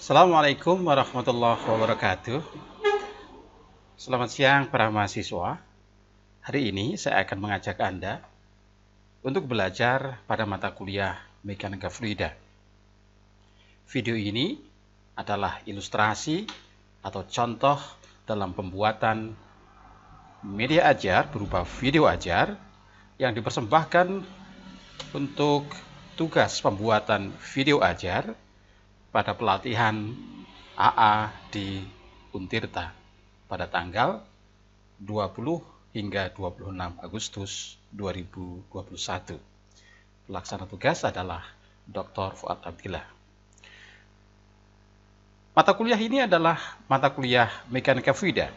Assalamualaikum warahmatullahi wabarakatuh. Selamat siang para mahasiswa. Hari ini saya akan mengajak Anda untuk belajar pada mata kuliah Mekanika Fluida. Video ini adalah ilustrasi atau contoh dalam pembuatan media ajar berupa video ajar yang dipersembahkan untuk tugas pembuatan video ajar pada pelatihan AA di Untirta pada tanggal 20 hingga 26 Agustus 2021. Pelaksana tugas adalah Dr. Fuad Abdillah. Mata kuliah ini adalah mata kuliah Mekanika Fluida.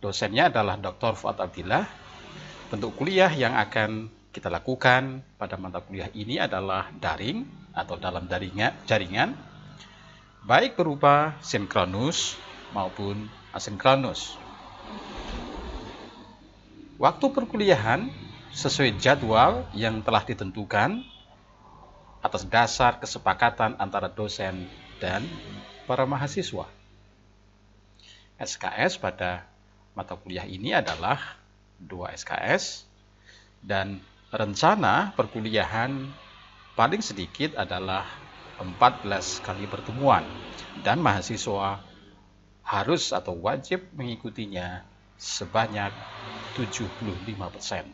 Dosennya adalah Dr. Fuad Abdillah. Bentuk kuliah yang akan kita lakukan pada mata kuliah ini adalah daring atau dalam jaringan, baik berupa sinkronus maupun asinkronus. Waktu perkuliahan sesuai jadwal yang telah ditentukan atas dasar kesepakatan antara dosen dan para mahasiswa. SKS pada mata kuliah ini adalah 2 SKS dan rencana perkuliahan paling sedikit adalah 14 kali pertemuan dan mahasiswa harus atau wajib mengikutinya sebanyak 75%.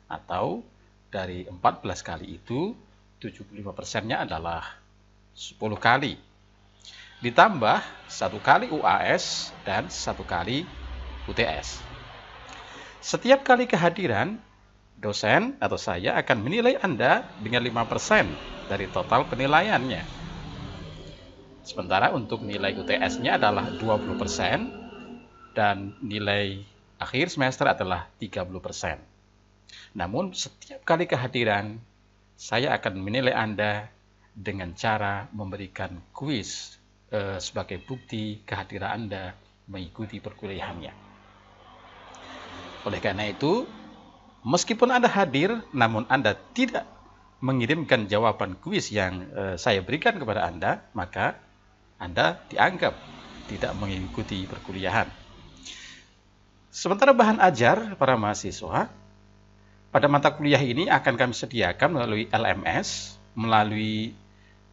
Atau dari 14 kali itu 75%-nya adalah 10 kali. Ditambah 1 kali UAS dan 1 kali UTS. Setiap kali kehadiran, dosen atau saya akan menilai Anda dengan 5% dari total penilaiannya. Sementara untuk nilai UTS-nya adalah 20% dan nilai akhir semester adalah 30%. Namun setiap kali kehadiran, saya akan menilai Anda dengan cara memberikan kuis sebagai bukti kehadiran Anda mengikuti perkuliahannya. Oleh karena itu, meskipun Anda hadir, namun Anda tidak mengirimkan jawaban kuis yang saya berikan kepada Anda, maka Anda dianggap tidak mengikuti perkuliahan. Sementara bahan ajar para mahasiswa, pada mata kuliah ini akan kami sediakan melalui LMS, melalui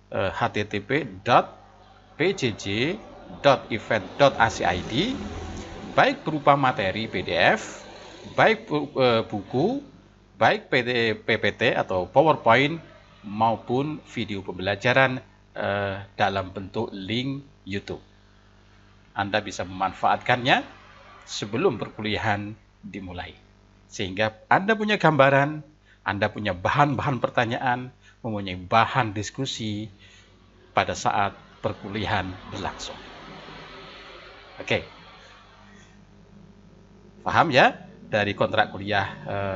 http://pjj.event.acid, baik berupa materi PDF, baik buku, baik PPT atau PowerPoint maupun video pembelajaran dalam bentuk link YouTube. Anda bisa memanfaatkannya sebelum perkuliahan dimulai. Sehingga Anda punya gambaran, Anda punya bahan-bahan pertanyaan, mempunyai bahan diskusi pada saat perkuliahan berlangsung. Oke. Paham ya? Dari kontrak kuliah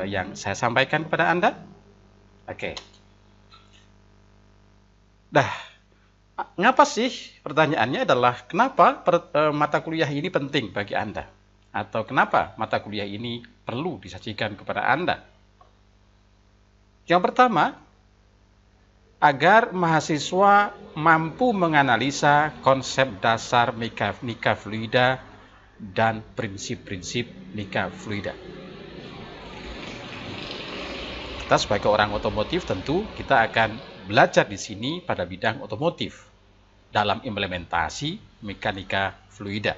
yang saya sampaikan kepada Anda? Oke. Ngapa sih? Pertanyaannya adalah kenapa mata kuliah ini penting bagi Anda? Atau kenapa mata kuliah ini perlu disajikan kepada Anda? Yang pertama, agar mahasiswa mampu menganalisa konsep dasar mekanika fluida dan prinsip-prinsip mekanika fluida. Kita sebagai orang otomotif tentu kita akan belajar di sini pada bidang otomotif dalam implementasi mekanika fluida.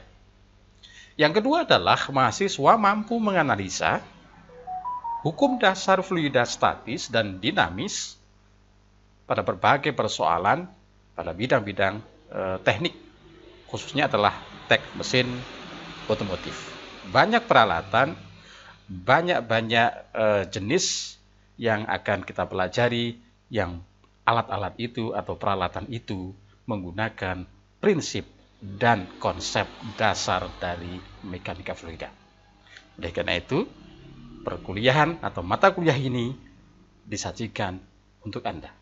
Yang kedua adalah mahasiswa mampu menganalisa hukum dasar fluida statis dan dinamis pada berbagai persoalan pada bidang-bidang teknik, khususnya adalah teknik mesin otomotif. Banyak peralatan, banyak jenis yang akan kita pelajari, yang alat-alat itu atau peralatan itu menggunakan prinsip dan konsep dasar dari mekanika fluida. Oleh karena itu, perkuliahan atau mata kuliah ini disajikan untuk Anda.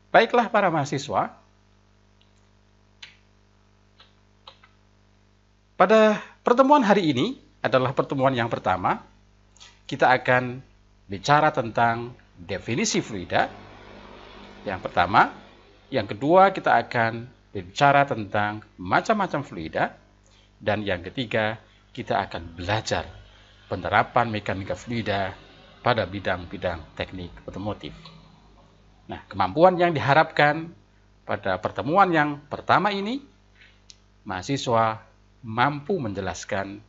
Baiklah para mahasiswa, pada pertemuan hari ini adalah pertemuan yang pertama. Kita akan bicara tentang definisi fluida yang pertama. Yang kedua, kita akan berbicara tentang macam-macam fluida. Dan yang ketiga, kita akan belajar penerapan mekanika fluida pada bidang-bidang teknik otomotif. Nah, kemampuan yang diharapkan pada pertemuan yang pertama ini, mahasiswa mampu menjelaskan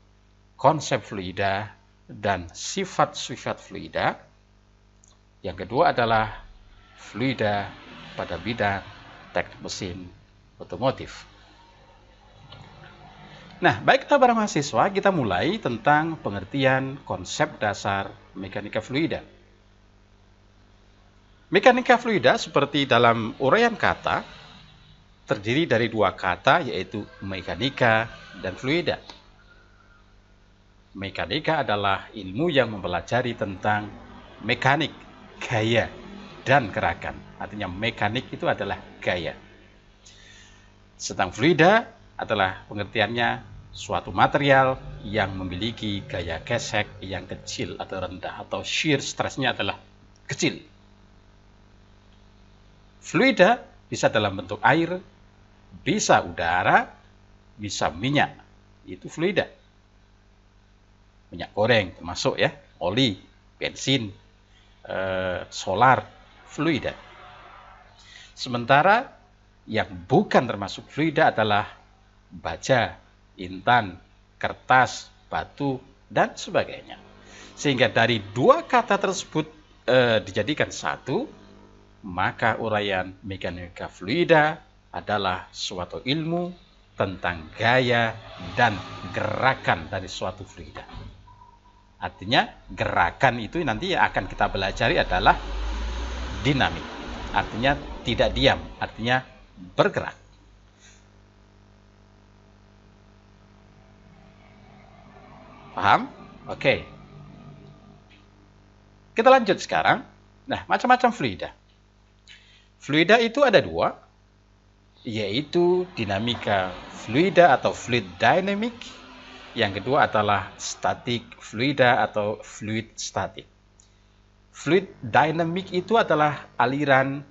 konsep fluida dan sifat-sifat fluida. Yang kedua adalah fluida pada bidang teknik mesin otomotif. Nah, baiklah para mahasiswa, kita mulai tentang pengertian konsep dasar mekanika fluida. Mekanika fluida seperti dalam uraian kata terdiri dari dua kata, yaitu mekanika dan fluida. Mekanika adalah ilmu yang mempelajari tentang mekanik, gaya, dan gerakan. Artinya mekanik itu adalah gaya. Sedang fluida adalah pengertiannya suatu material yang memiliki gaya gesek yang kecil atau rendah, atau shear stress-nya adalah kecil. Fluida bisa dalam bentuk air, bisa udara, bisa minyak. Itu fluida. Minyak goreng termasuk ya, oli, bensin, solar, fluida. Sementara yang bukan termasuk fluida adalah baja, intan, kertas, batu, dan sebagainya. Sehingga dari dua kata tersebut dijadikan satu, maka uraian mekanika fluida adalah suatu ilmu tentang gaya dan gerakan dari suatu fluida. Artinya gerakan itu nanti yang akan kita pelajari adalah dinamik. Artinya tidak diam, artinya bergerak. Paham? Oke. Kita lanjut sekarang. Nah, macam-macam fluida. Fluida itu ada dua, yaitu dinamika fluida atau fluid dynamic. Yang kedua adalah static fluida atau fluid static. Fluid dynamic itu adalah aliran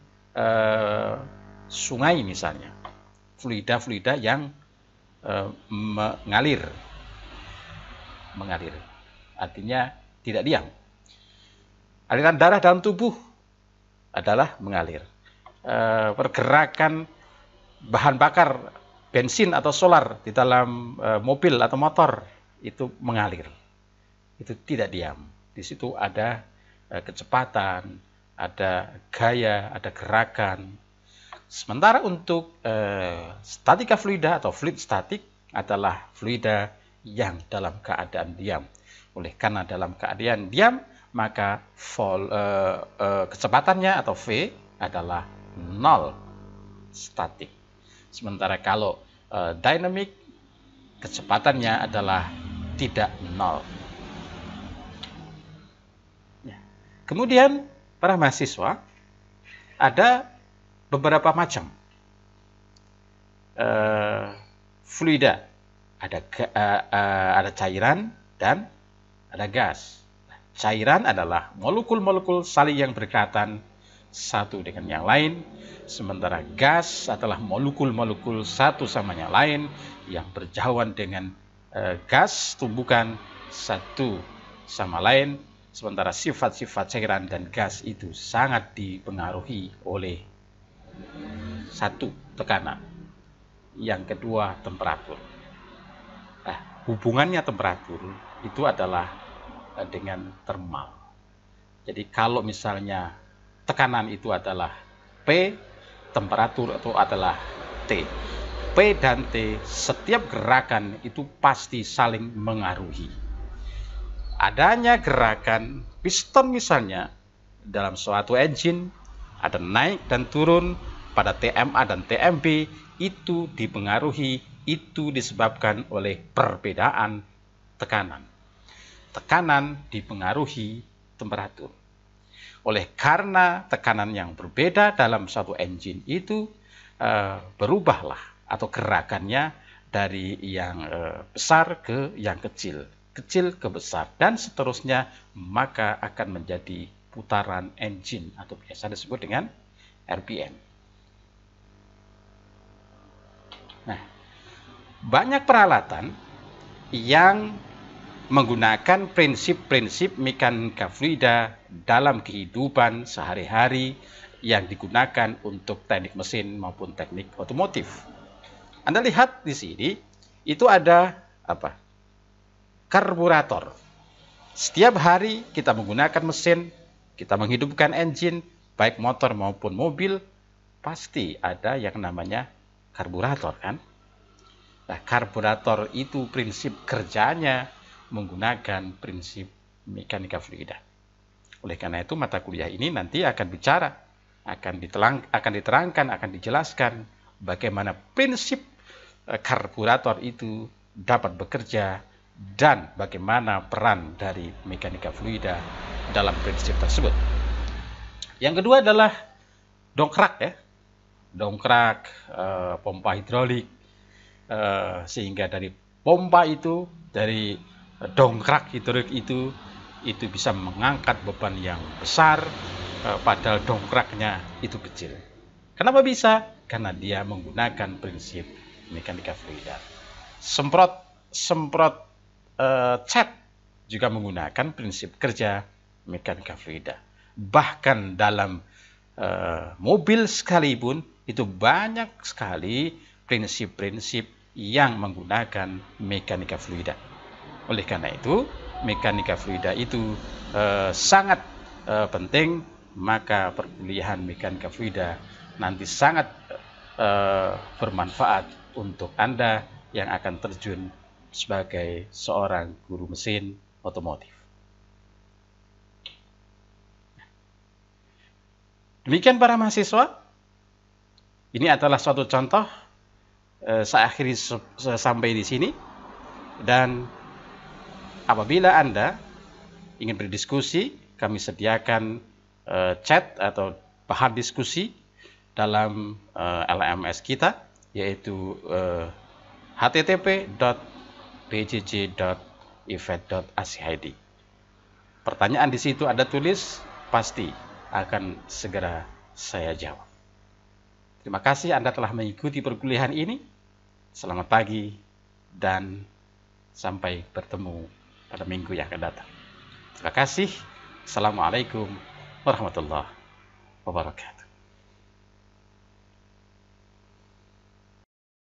sungai misalnya. Fluida-fluida yang mengalir. Artinya tidak diam. Aliran darah dalam tubuh adalah mengalir. Pergerakan bahan bakar bensin atau solar di dalam mobil atau motor itu mengalir. Itu tidak diam. Di situ ada kecepatan, ada gaya, ada gerakan. Sementara untuk statika fluida atau fluid statik adalah fluida yang dalam keadaan diam. Oleh karena dalam keadaan diam, maka kecepatannya atau V adalah 0, statik. Sementara kalau dynamic, kecepatannya adalah tidak 0. Ya. Kemudian para mahasiswa, ada beberapa macam fluida. Ada cairan dan ada gas. Cairan adalah molekul-molekul saling yang berdekatan satu dengan yang lain, sementara gas adalah molekul-molekul satu sama yang lain yang berjauhan dengan gas tumbukan satu sama lain, sementara sifat-sifat cairan dan gas itu sangat dipengaruhi oleh satu, tekanan, yang kedua temperatur. Hubungannya temperatur itu adalah dengan termal. Jadi kalau misalnya tekanan itu adalah P, temperatur itu adalah T. P dan T, setiap gerakan itu pasti saling mengaruhi. Adanya gerakan piston misalnya dalam suatu engine, ada naik dan turun pada TMA dan TMB, itu dipengaruhi, itu disebabkan oleh perbedaan tekanan. Tekanan dipengaruhi temperatur. Oleh karena tekanan yang berbeda dalam satu engine itu berubahlah atau gerakannya dari yang besar ke yang kecil, kecil ke besar, dan seterusnya, maka akan menjadi putaran engine atau biasa disebut dengan RPM. Nah, banyak peralatan yang menggunakan prinsip-prinsip mekanika fluida dalam kehidupan sehari-hari yang digunakan untuk teknik mesin maupun teknik otomotif. Anda lihat di sini, itu ada apa? Karburator. Setiap hari kita menggunakan mesin, kita menghidupkan engine, baik motor maupun mobil, pasti ada yang namanya karburator, kan? Nah, karburator itu prinsip kerjanya menggunakan prinsip mekanika fluida. Oleh karena itu, mata kuliah ini nanti akan bicara, akan diterangkan, akan dijelaskan bagaimana prinsip karburator itu dapat bekerja dan bagaimana peran dari mekanika fluida dalam prinsip tersebut. Yang kedua adalah dongkrak, ya. Dongkrak, pompa hidrolik, sehingga dari pompa itu, dari dongkrak hidrolik itu bisa mengangkat beban yang besar, padahal dongkraknya itu kecil. Kenapa bisa? Karena dia menggunakan prinsip mekanika fluida. Semprot cat juga menggunakan prinsip kerja mekanika fluida. Bahkan dalam mobil sekalipun itu banyak sekali prinsip-prinsip yang menggunakan mekanika fluida. Oleh karena itu, mekanika fluida itu sangat penting, maka perkuliahan mekanika fluida nanti sangat bermanfaat untuk Anda yang akan terjun sebagai seorang guru mesin otomotif. Demikian para mahasiswa, ini adalah suatu contoh. Saya akhiri sampai di sini, dan apabila Anda ingin berdiskusi, kami sediakan chat atau bahan diskusi dalam LMS kita, yaitu http://bjj.event.ac.id. Pertanyaan di situ Anda tulis, pasti akan segera saya jawab. Terima kasih Anda telah mengikuti perkuliahan ini. Selamat pagi dan sampai bertemu pada minggu yang akan datang. Terima kasih. Assalamualaikum warahmatullahi wabarakatuh.